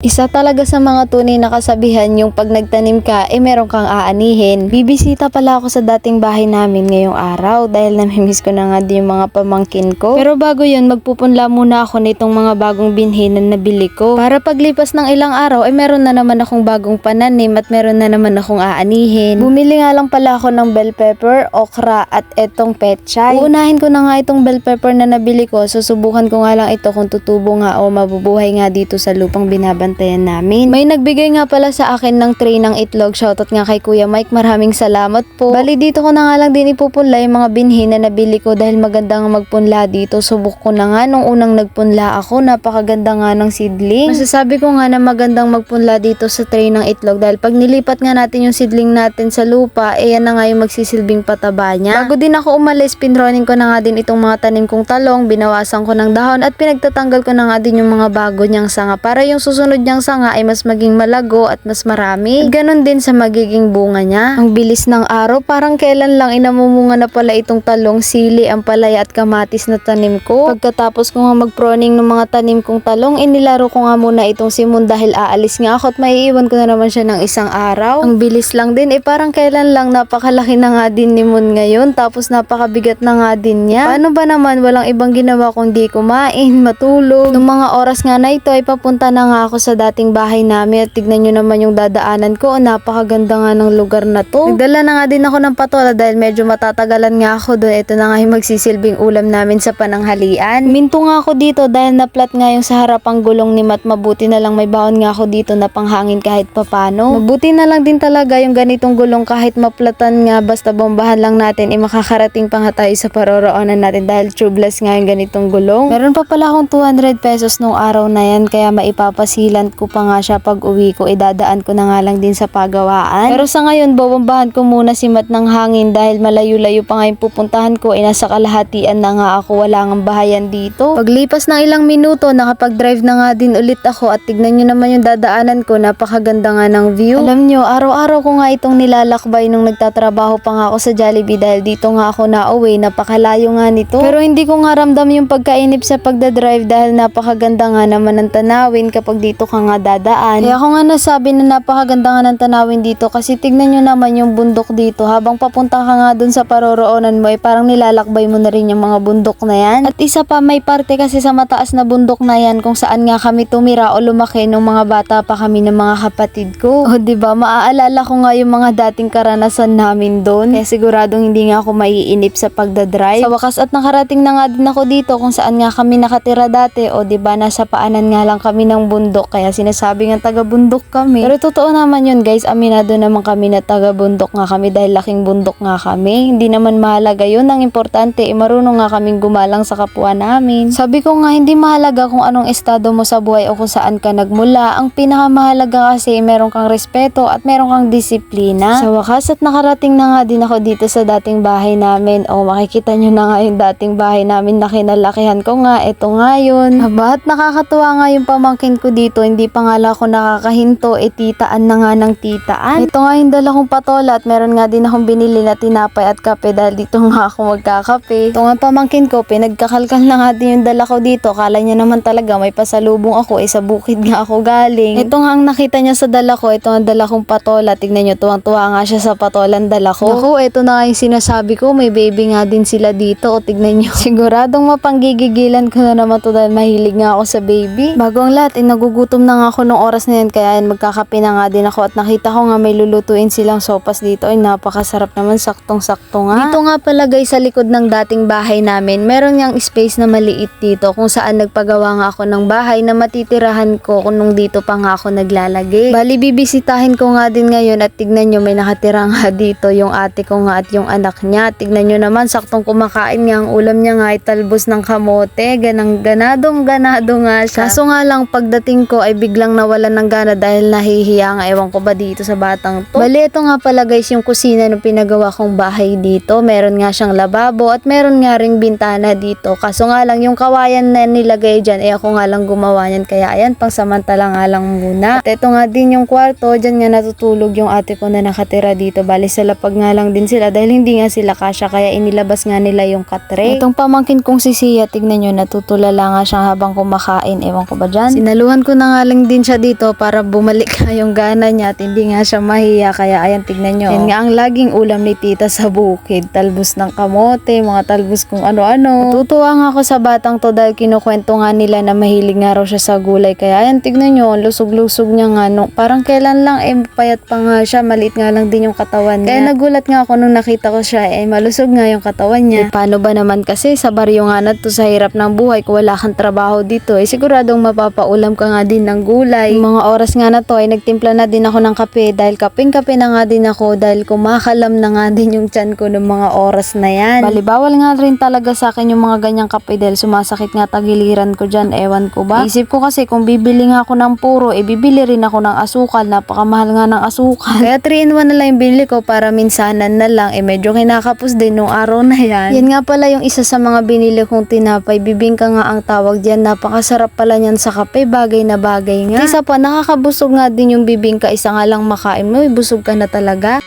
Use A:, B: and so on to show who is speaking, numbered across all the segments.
A: Isa talaga sa mga tunay na kasabihan yung pag nagtanim ka, meron kang aanihin. Bibisita pala ako sa dating bahay namin ngayong araw dahil namimiss ko na nga din yung mga pamangkin ko. Pero bago yun, magpupunla muna ako nitong mga bagong binhi na nabili ko. Para paglipas ng ilang araw, meron na naman akong bagong pananim at meron na naman akong aanihin. Bumili nga lang pala ako ng bell pepper, okra at etong pechay. Uunahin ko na nga itong bell pepper na nabili ko. Susubukan ko nga lang ito kung tutubo nga o mabubuhay nga dito sa lupang binabantayan namin. May nagbigay nga pala sa akin ng tray ng itlog. Shoutout nga kay Kuya Mike. Maraming salamat po. Bali dito ko na nga lang din ipupunla yung mga binhi na nabili ko dahil maganda nga magpunla dito. Subok ko na nga nung unang nagpunla ako. Napakaganda nga ng seedling. Masasabi ko nga na magandang magpunla dito sa tray ng itlog dahil pag nilipat nga natin yung seedling natin sa lupa, yan na nga yung magsisilbing pataba niya. Bago din ako umalis, pinroning ko na nga din itong mga tanim kong talong, binawasan ko ng dahon at pinagtatanggal ko na nga din yung mga bago niyang sanga para yung susunod niyang sanga ay mas maging malago at mas marami. At ganon din sa magiging bunga niya. Ang bilis ng araw, parang kailan lang inamumunga na pala itong talong, sili, ampalaya at kamatis na tanim ko. Pagkatapos ko nga mag-proning ng mga tanim kong talong, inilaro ko nga muna itong simon dahil aalis nga ako at maiiwan ko na naman siya ng isang araw. Ang bilis lang din, parang kailan lang napakalaki na nga din ni Mon ngayon tapos napakabigat na nga din niya. Paano ba naman walang ibang ginawa kundi kumain, matulog. Nung mga oras nga na ito ay papunta na nga ako sa dating bahay namin at tignan nyo naman yung dadaanan ko. Napakaganda nga ng lugar na to. Nagdala na nga din ako ng patola dahil medyo matatagalan nga ako doon. Ito na nga yung magsisilbing ulam namin sa pananghalian. Minto nga ako dito dahil naplat nga yung sa harapang gulong ni Mat. Mabuti na lang may baon nga ako dito na panghangin kahit papano. Mabuti na lang din talaga yung ganitong gulong kahit maplatan nga basta bombahan lang natin makakarating pa nga tayo sa paroroonan natin dahil tubeless nga yung ganitong gulong. Meron pa pala akong 200 pesos nung araw na yan kaya maipapasilan ko pa nga siya pag uwi ko. Idadaan ko na nga lang din sa pagawaan. Pero sa ngayon, bobombahan ko muna si Mat ng hangin dahil malayo-layo pa nga yung pupuntahan ko. Nasa kalahatian na nga ako. Wala ngang bahayan dito. Paglipas ng ilang minuto, nakapag-drive na nga din ulit ako at tignan nyo naman yung dadaanan ko. Napakaganda nga ng view. Alam nyo, araw-araw ko nga itong nilalakbay nung nagtatrabaho pa nga ako sa Jollibee dahil dito nga ako na-uwi. Napakalayo nga nito. Pero hindi ko nga ramdam yung pagkainip sa pagdadrive dahil napakaganda nga naman ng tanawin kapag dito ka nga dadaan. Kaya ako nga nasabi na napakaganda nga ng tanawin dito kasi tignan nyo naman yung bundok dito. Habang papunta ka nga dun sa paroroonan mo parang nilalakbay mo na rin yung mga bundok na yan. At isa pa, may parte kasi sa mataas na bundok na yan kung saan nga kami tumira o lumaki nung mga bata pa kami ng mga kapatid ko. O diba, maaalala ko nga yung mga dating karanasan namin doon. Kaya siguradong hindi nga ako maiinip sa pagdadrive. Sa wakas at nakarating na nga din ako dito kung saan nga kami nakatira dati. O diba, nasa paanan nga lang kami ng bundok kaya sinasabi nga taga-bundok kami. Pero totoo naman yun guys, aminado naman kami na taga-bundok nga kami dahil laking bundok nga kami. Hindi naman mahalaga yun. Ang importante, marunong nga kaming gumalang sa kapwa namin. Sabi ko nga, hindi mahalaga kung anong estado mo sa buhay o kung saan ka nagmula. Ang pinakamahalaga kasi meron kang respeto at meron kang disiplina. Sa wakas at nakarating na nga din ako dito sa dating bahay namin. O makikita nyo na nga yung dating bahay namin na kinalakihan ko nga. Ito nga yun. Aba, at nakakatuwa nga yung pamangkin ko dito. Hindi pa nga lang ako nakakahinto. Titaan na nga ng titaan. Ito nga yung dala kong patola at meron nga din akong binili na tinapay at kape dahil dito nga ako magkakape. Ito nga pamangkin ko, pinagkakalkal na nga din yung dala ko dito. Kala niya naman talaga may pasalubong ako. Sa bukid nga ako galing. Ito nga ang nakita niya sa dala ko. Ito ang dala kong patola. Tignan nyo, tuwang-tuwa nga siya sa patolang dala ko. Naku, ito na nga yung sinasabi ko. May baby nga din sila dito. O tignan nyo. Siguradong mapanggigigilan ko na naman to dahil mahilig nga ako sa baby. Bago ang lahat, nagugutom na nga ako nung oras na yan. Kaya magkakape na nga din ako at nakita ko nga may lulutuin silang sopas dito. Napakasarap naman. Saktong-sakto nga. Dito nga pala guys, sa likod ng dating bahay namin, meron niyang space na maliit dito kung saan nagpagawa nga ako ng bahay na matitirahan ko kung nung dito pa nga ako naglalagay. Bali, bibisitahin ko nga din ngayon at tignan nyo, may nakatira nga dito yung ate ko nga at yung anak niya. Tignan nyo naman, saktong kumakain nga. Ang ulam niya nga ay talbos ng kamote. Ganadong ganado nga siya. Kaso nga lang, pagdating ko ay biglang nawalan ng gana dahil nahihiya nga. Ewan ko ba dito sa batang to. Bali, ito nga pala guys yung kusina ng pinagawa kong bahay dito. Meron nga siyang lababo at meron nga ring bintana dito. Kaso nga lang yung kawayan na nilagay dyan, ako nga lang gumawa niyan. Kaya ayan, pang samantala nga lang muna. At ito nga din yung kwarto. Dyan nga natutulog yung ate ko na nakatira dito. Bali, sa lapag nga lang din sila dahil hindi nga sila kasya. Kaya inilabas nga nila yung katre. Itong pamangkin kong si Sia, tignan nyo, natutulala nga siya habang kumakain. Ewan ko ba dyan? Sinaluhan ko na na nga lang din siya dito para bumalik nga yung gana niya at hindi nga siya mahiya. Kaya ayan, tignan nyo. Yan nga ang laging ulam ni tita sa bukid. Talbos ng kamote, mga talbos kung ano-ano. Natutuwa nga ako sa batang to dahil kinukwento nga nila na mahilig nga raw siya sa gulay. Kaya ayan, tignan nyo, lusog-lusog niya nga. No, parang kailan lang payat pa nga siya. Maliit nga lang din yung katawan niya. Kaya nagulat nga ako nung nakita ko siya, malusog nga yung katawan niya. Paano ba naman kasi sa baryo nga na to, sa hirap ng buhay, kung wala kang trabaho dito, siguradong mapapaulam ka nga din ng gulay. Yung mga oras nga na to ay nagtimpla na din ako ng kape dahil kapeng-kape na nga din ako dahil kumakalam na nga din yung tiyan ko ng mga oras na yan. Balibawal nga rin talaga sa akin yung mga ganyang kape dahil sumasakit nga tagiliran ko dyan, ewan ko ba. Isip ko kasi kung bibili nga ako ng puro, bibili rin ako ng asukal, napakamahal nga ng asukal. Kaya 3-in-1 na lang yung bili ko para minsanan na lang, medyo kinakapos din nung araw na yan. Yan nga pala yung isa sa mga binili kong tinapay, bibingka nga ang tawag dyan, napakasarap pala niyan sa kape, bagay na bagay nga. Isa pa, nakakabusog nga din yung bibingka, isa nga lang makain mo, busog ka na talaga.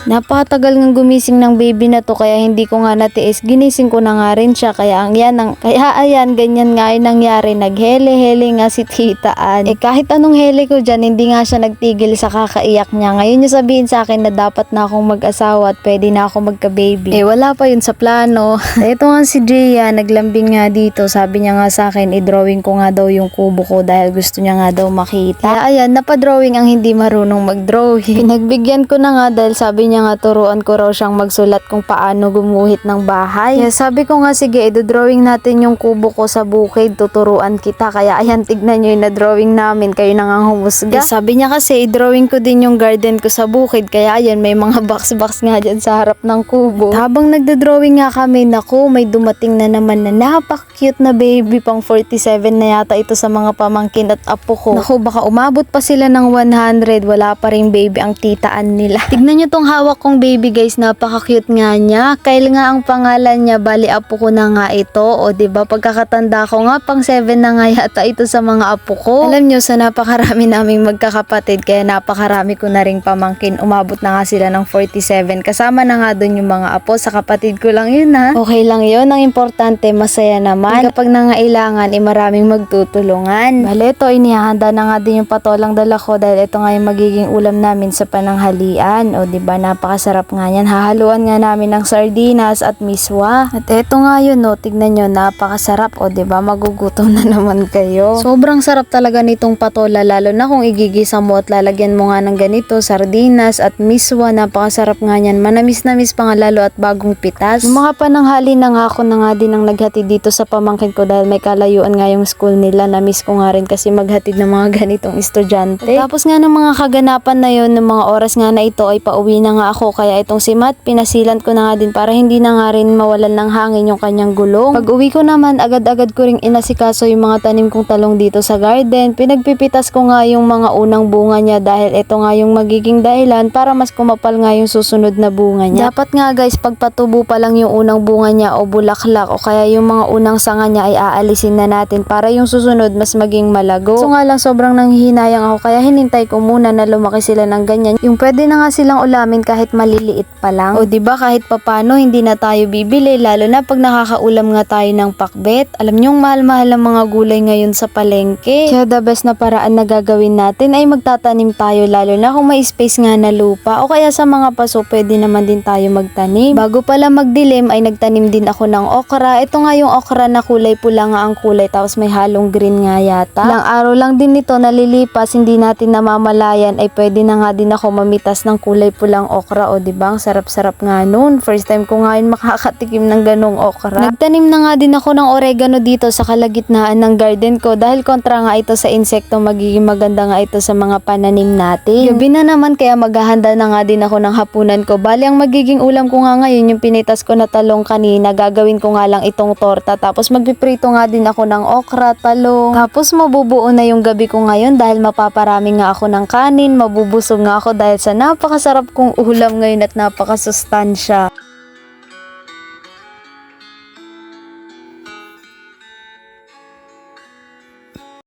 A: Napakatagal ng gumising ng baby na to kaya hindi ko nga natiis. Ginising ko na nga rin siya kaya ayan, ganyan nga ay nangyari. Naghele-hele nga si titaan. Kahit anong hele ko dyan, hindi nga siya nagtigil sa kakaiyak niya. Ngayon niya sabihin sa akin na dapat na akong mag-asawa at pwede na ako magka-baby. Wala pa yun sa plano. Ito nga si Gia, naglambing nga dito. Sabi niya nga sa akin, i-drawing ko nga daw yung kubo ko dahil gusto niya nga daw makita. Kaya ayan, napadrawing ang hindi marunong mag-drawing. Pinagbigyan ko na nga dahil sabi niya nga turuan ko raw siyang magsulat kung paano gumuhit ng bahay. Kaya sabi ko nga sige, i-drawing natin yung kubo ko sa bukid, tuturuan kita. Kaya ayan, tignan nyo yung na-drawing namin, kayo na nga humusga. Sabi niya kasi i-drawing ko din yung garden ko sa bukid, kaya ayan, may mga box-box nga dyan sa harap ng kubo. At habang nagda-drawing nga kami, naku, may dumating na naman na napak-cute na baby, pang 47 na yata ito sa mga pamangkin at apo ko. Naku, baka umabot pa sila ng 100, wala pa ring baby ang titaan nila. Tignan nyo tong hawak kong baby guys, napaka-cute nga niya. Kyle nga ang pangalan niya, bali apo ko na nga ito. O diba, pagkakatanda ko nga, pang 7 na nga yata ito sa mga apo ko. Alam nyo, sa napakarami naming magkakapatid, kaya napakarami ko na ring pamangkin. Umabot na nga sila ng 47. Kasama na nga dun yung mga apo, sa kapatid ko lang yun ha. Okay lang yun, ang importante, masaya naman. Kapag nangailangan, maraming magtutulungan. Bali, ito, inihahanda na nga din yung patolang dala ko dahil ito nga yung magiging ulam namin sa pananghalian. O diba, napakasarap nga yan. Hahaluan nga namin ng sardinas at miswa. At eto nga yun, no, tignan nyo, napakasarap. O diba, magugutom na naman kayo. Sobrang sarap talaga nitong patola, lalo na kung igigisa mo at lalagyan mo nga ng ganito, sardinas at miswa. Napakasarap nga yan. Manamis-namis pa nga lalo at bagong pitas. Yung mga pananghali na nga ako na nga din ang naghatid dito sa pamangkin ko dahil may kalayuan nga yung school nila. Namiss ko nga rin kasi maghatid ng mga ganitong estudyante. At tapos nga ng mga kaganapan na yun, ng mga oras nga na ito ay pauwi na nga ako. Kaya itong si Matt, pinasilan ko na nga din para hindi na nga rin mawalan ng hangin yung kanyang gulong. Pag uwi ko naman, agad-agad ko ring inasikaso yung mga tanim kong talong dito sa garden. Pinagpipitas ko nga yung mga unang bunga niya dahil ito nga yung magiging dahilan para mas kumapal nga yung susunod na bunga niya. Dapat nga guys, pagpatubo pa lang yung unang bunga niya o bulaklak o kaya yung mga unang sanga niya ay aalisin na natin para yung susunod mas maging malago. So nga lang, sobrang nanghihinayang ako kaya hinintay ko muna na lumaki sila ng ganyan. Yung pwede na nga silang ulamin kahit maliliit pa lang. O diba, kahit papano hindi na tayo bibili, lalo na pag nakakaulam nga tayo ng pakbet. Alam nyo, mahal-mahal ang mga gulay ngayon sa palengke. Kaya the best na paraan na gagawin natin ay magtatanim tayo, lalo na kung may space nga na lupa o kaya sa mga paso pwede naman din tayo magtanim. Bago pala magdilim ay nagtanim din ako ng okra. Ito nga yung okra na kulay pula nga ang kulay tapos may halong green nga yata. Ilang araw lang din ito nalilipas, hindi natin namamalayan ay pwede na nga din ako mamitas ng kulay pulang okra. O diba, ang sarap-sarap nga nun. First time ko nga yun makakatikim ng ganong okra. Nagtanim na nga din ako ng oregano dito sa kalagitnaan ng garden ko dahil kontra nga ito sa insekto, magiging maganda nga ito sa mga pananim natin. Gabi na naman kaya maghahanda na nga din ako ng hapunan ko. Bali ang magiging ulam ko nga ngayon yung pinitas ko na talong kanina. Gagawin ko nga lang itong torta, tapos magpiprito nga din ako ng okra, talong. Tapos mabubuo na yung gabi ko ngayon dahil mapaparami nga ako ng kanin, mabubusog nga ako dahil sa napakasarap kong ulam ngayon at napakasustansya.